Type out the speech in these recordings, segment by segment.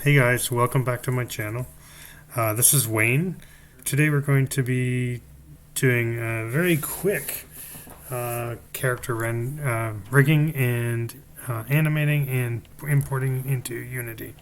Hey guys, welcome back to my channel. This is Wayne. Today we're going to be doing a very quick character rigging and animating and importing into Unity.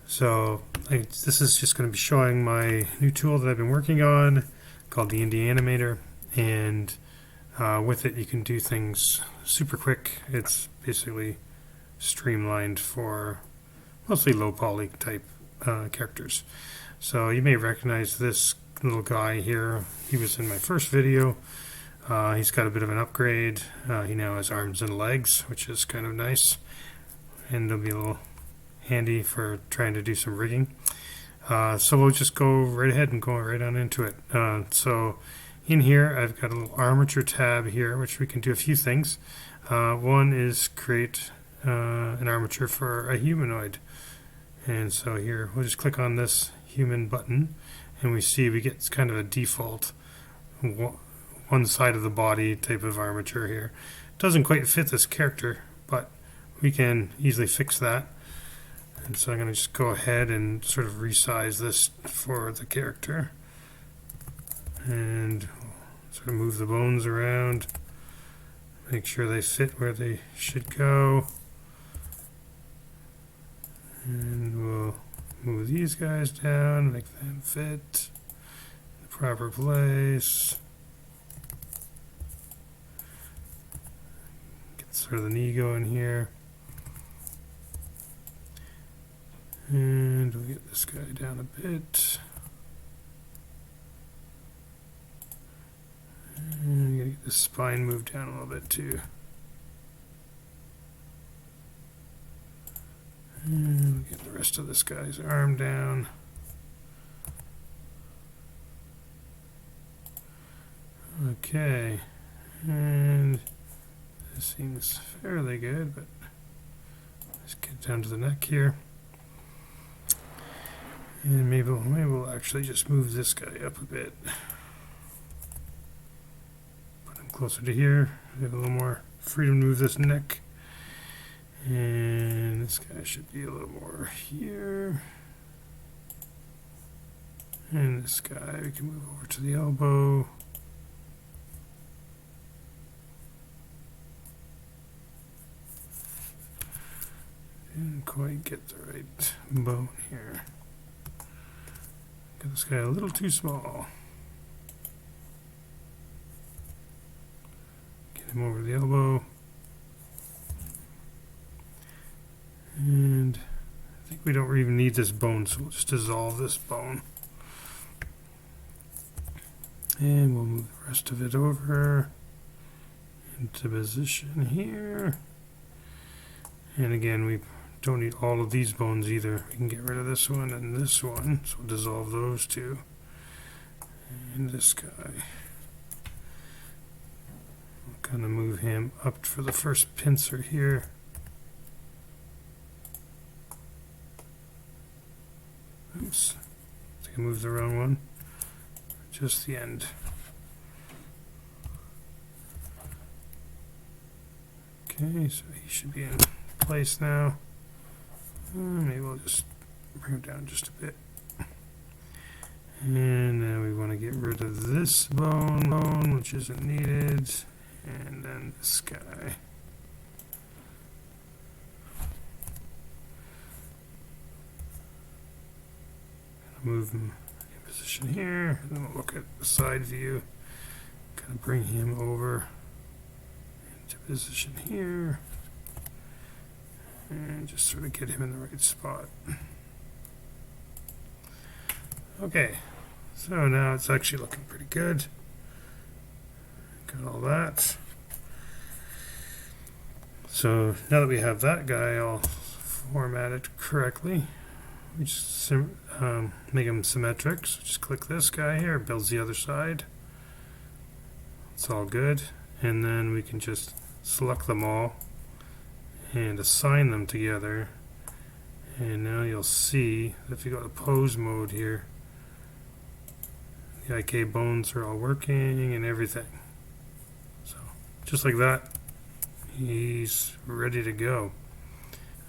So this is just going to be showing my new tool that I've been working on called the Indie Animator, and with it you can do things super quick. It's basically streamlined for mostly low poly type characters. So you may recognize this little guy here. He was in my first video. He's got a bit of an upgrade. He now has arms and legs, which is kind of nice, and it'll be a little handy for trying to do some rigging. So we'll just go right ahead and go right on into it. So in here I've got a little armature tab here, which we can do a few things. One is create an armature for a humanoid. And so here, we'll just click on this human button, and we see we get kind of a default one side of the body type of armature here. Doesn't quite fit this character, but we can easily fix that. And so I'm going to just go ahead and sort of resize this for the character. And sort of move the bones around, make sure they fit where they should go. And we'll move these guys down, make them fit in the proper place. Get sort of the knee going here. And we'll get this guy down a bit. And we gotta get the spine moved down a little bit too. And we'll get the rest of this guy's arm down. Okay, and this seems fairly good, but let's get down to the neck here. And maybe we'll actually just move this guy up a bit. Put him closer to here. We have a little more freedom to move this neck. And this guy should be a little more here. And this guy we can move over to the elbow. Didn't quite get the right bone here. Got this guy a little too small. Get him over the elbow. And I think we don't even need this bone, so we'll just dissolve this bone. And we'll move the rest of it over into position here. And again, we don't need all of these bones either. We can get rid of this one and this one, so we'll dissolve those two. And this guy. We'll kind of move him up for the first pincer here. Oops, I think I moved the wrong one. Just the end. Okay, so he should be in place now. Maybe we'll just bring him down just a bit. And now we want to get rid of this bone, which isn't needed. And then this guy. Move him in position here, and then we'll look at the side view, kind of bring him over into position here, and just sort of get him in the right spot. Okay, so now it's actually looking pretty good. Got all that. So now that we have that guy all formatted correctly, we just make them symmetric. So just click this guy here, builds the other side. It's all good. And then we can just select them all and assign them together. And now you'll see that if you go to pose mode here, the IK bones are all working and everything. So just like that, he's ready to go.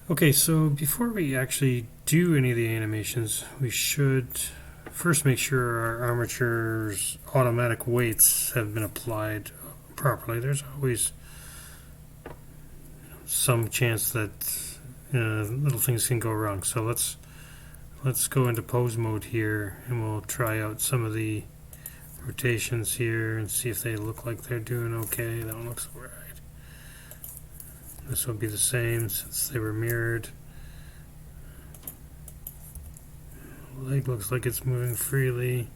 Okay, so before we actually do any of the animations, we should first make sure our armature's automatic weights have been applied properly. There's always some chance that little things can go wrong. So let's go into pose mode here, and we'll try out some of the rotations here and see if they look like they're doing okay. That one looks right. This will be the same since they were mirrored. Leg looks like it's moving freely.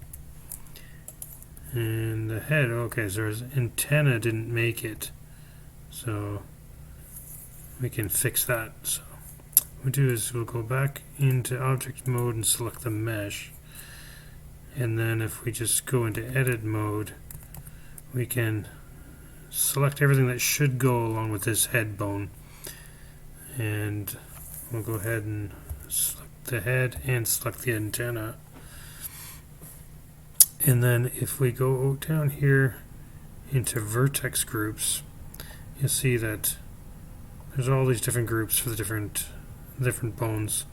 And the head, okay, so his antenna didn't make it. So we can fix that. So what we'll do is we'll go back into object mode and select the mesh. And then if we just go into edit mode, we can select everything that should go along with this head bone. And we'll go ahead and select the head and select the antenna. And then if we go down here into vertex groups, you'll see that there's all these different groups for the different bones.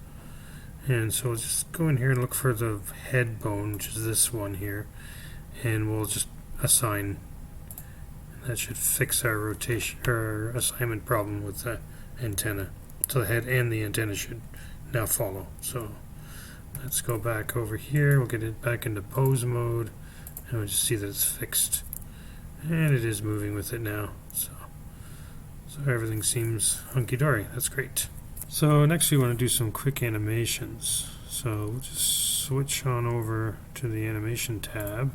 And so we'll just go in here and look for the head bone, which is this one here, and we'll just assign. That should fix our rotation or assignment problem with the antenna. So the head and the antenna should now follow. So let's go back over here. We'll get it back into pose mode, and we'll just see that it's fixed. And it is moving with it now. So everything seems hunky-dory. That's great. So next we want to do some quick animations. So we'll just switch on over to the animation tab.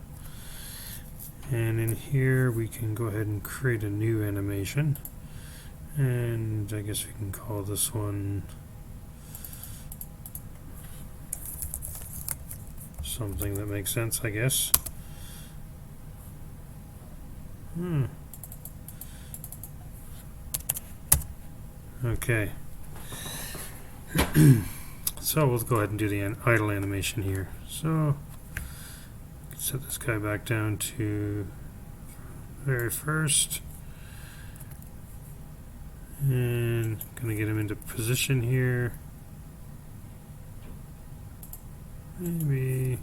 And in here we can go ahead and create a new animation. And I guess we can call this one something that makes sense, I guess. Okay. So we'll go ahead and do the idle animation here. So set this guy back down to very first. And gonna get him into position here. Maybe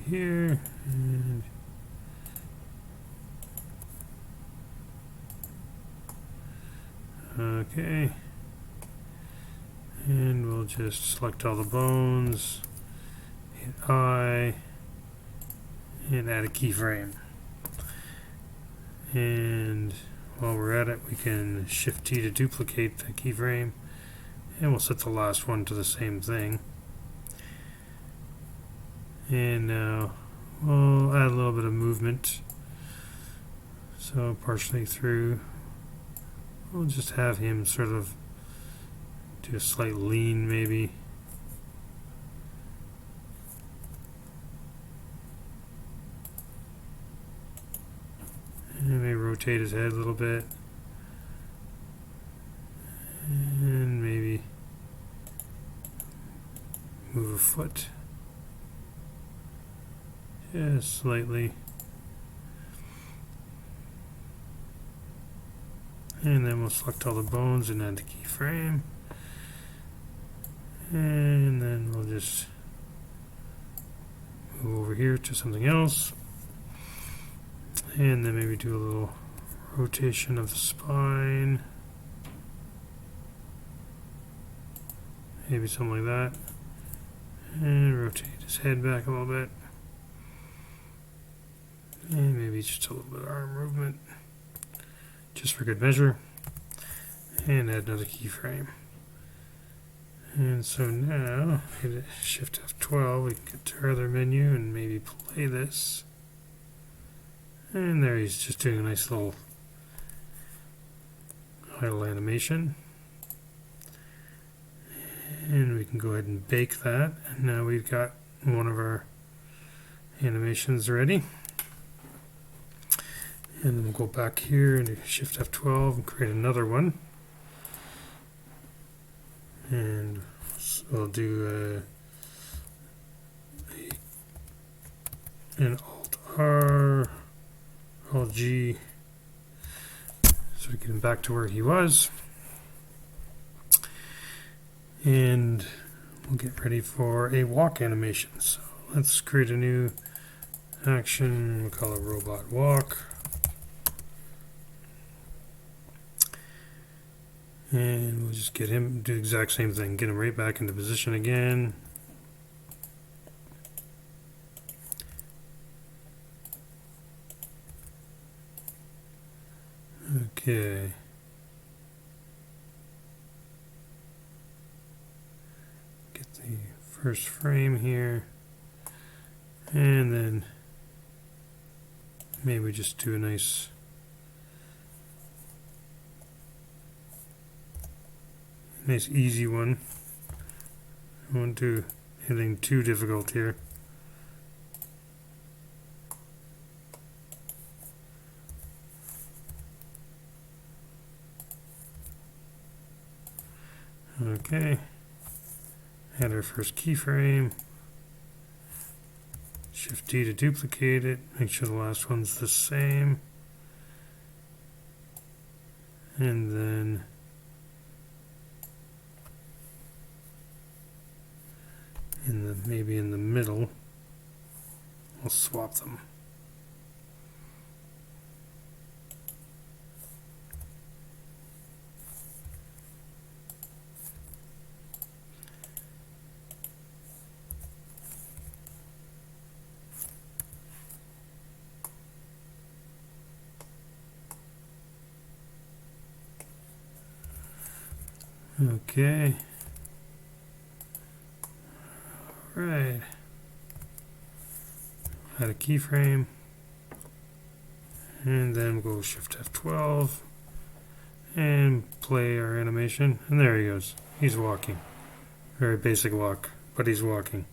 here, and okay, and we'll just select all the bones, hit I, and add a keyframe. And while we're at it, we can Shift T to duplicate the keyframe, and we'll set the last one to the same thing. And now we'll add a little bit of movement. So partially through, we'll just have him sort of do a slight lean maybe. And maybe rotate his head a little bit. And maybe move a foot. Just slightly. And then we'll select all the bones and add the keyframe. And then we'll just move over here to something else. And then maybe do a little rotation of the spine. Maybe something like that. And rotate his head back a little bit. And maybe just a little bit of arm movement, just for good measure. And add another keyframe. And so now, hit Shift F12, we can get to our other menu and maybe play this. And there he's just doing a nice little idle animation. And we can go ahead and bake that. And now we've got one of our animations ready. And then we'll go back here and do Shift F12 and create another one. And we'll do an Alt R, Alt G, so we get him back to where he was. And we'll get ready for a walk animation. So let's create a new action. We'll call it robot walk. And we'll just get him, do the exact same thing, get him right back into position again. Okay. Get the first frame here. And then maybe just do a nice easy one. I won't do anything too difficult here. Okay, add our first keyframe. Shift D to duplicate it. Make sure the last one's the same. And then maybe in the middle, we'll swap them. Okay. Right. Add a keyframe. And then we'll go Shift F12 and play our animation. And there he goes. He's walking. Very basic walk, but he's walking.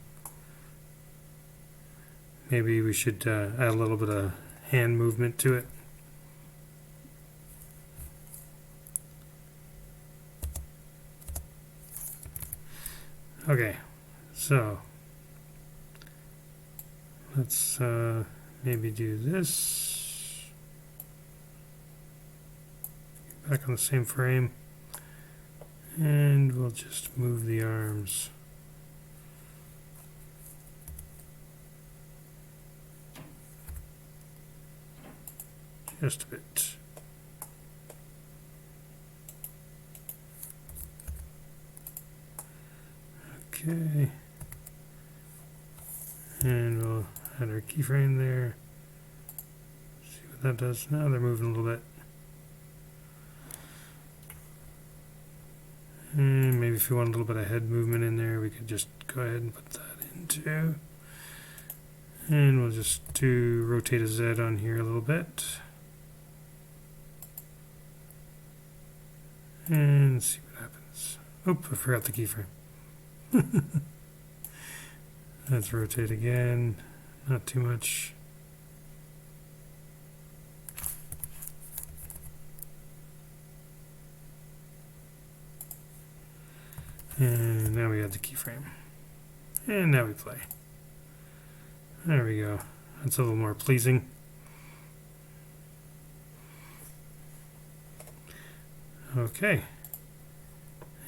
Maybe we should add a little bit of hand movement to it. Okay, so let's maybe do this. Back on the same frame. And we'll just move the arms. Just a bit. Okay. And we'll add our keyframe there. See what that does. Now they're moving a little bit. And maybe if you want a little bit of head movement in there, we could just go ahead and put that in too. And we'll just do rotate a Z on here a little bit. And see what happens. Oop, I forgot the keyframe. Let's rotate again. Not too much. And now we add the keyframe. And now we play. There we go. That's a little more pleasing. Okay.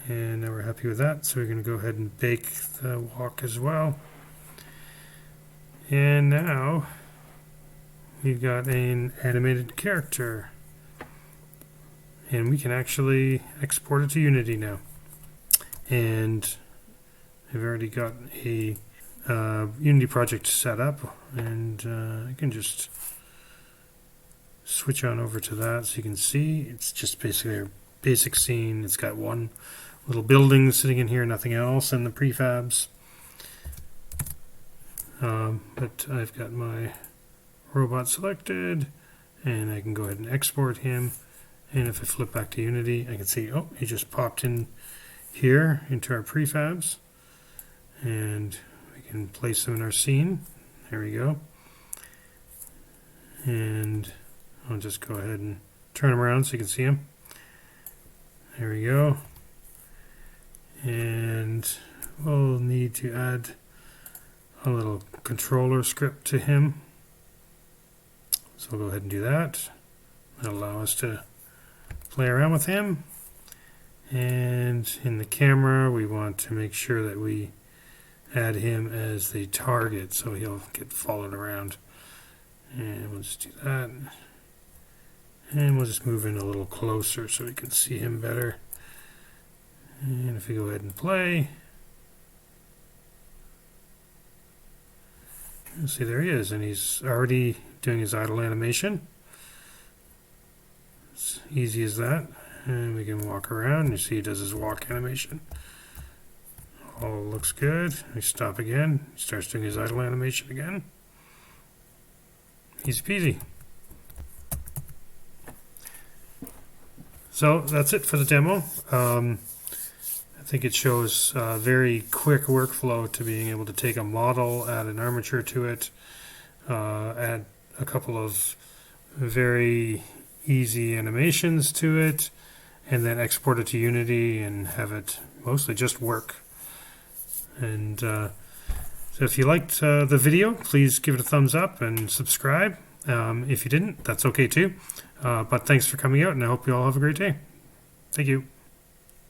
And now we're happy with that, so we're going to go ahead and bake the walk as well. And now we've got an animated character. And we can actually export it to Unity now. And I've already got a Unity project set up, and I can just switch on over to that so you can see it's just basically a basic scene. It's got one little building sitting in here, nothing else, and the prefabs. But I've got my robot selected, and I can go ahead and export him. And if I flip back to Unity, I can see, oh, he just popped in here into our prefabs, and we can place them in our scene. There we go. And I'll just go ahead and turn them around so you can see them. There we go. And we'll need to add a little controller script to him. So we'll go ahead and do that. That'll allow us to play around with him. And in the camera, we want to make sure that we add him as the target so he'll get followed around. And we'll just do that. And we'll just move in a little closer so we can see him better. And if we go ahead and play, you'll see there he is, and he's already doing his idle animation. It's easy as that. And we can walk around. You see he does his walk animation. All looks good. We stop again. He starts doing his idle animation again. Easy peasy. So that's it for the demo. I think it shows a very quick workflow to being able to take a model, add an armature to it, add a couple of very easy animations to it, and then export it to Unity and have it mostly just work. And so if you liked the video, please give it a thumbs up and subscribe. If you didn't, that's okay too. But thanks for coming out, and I hope you all have a great day. Thank you.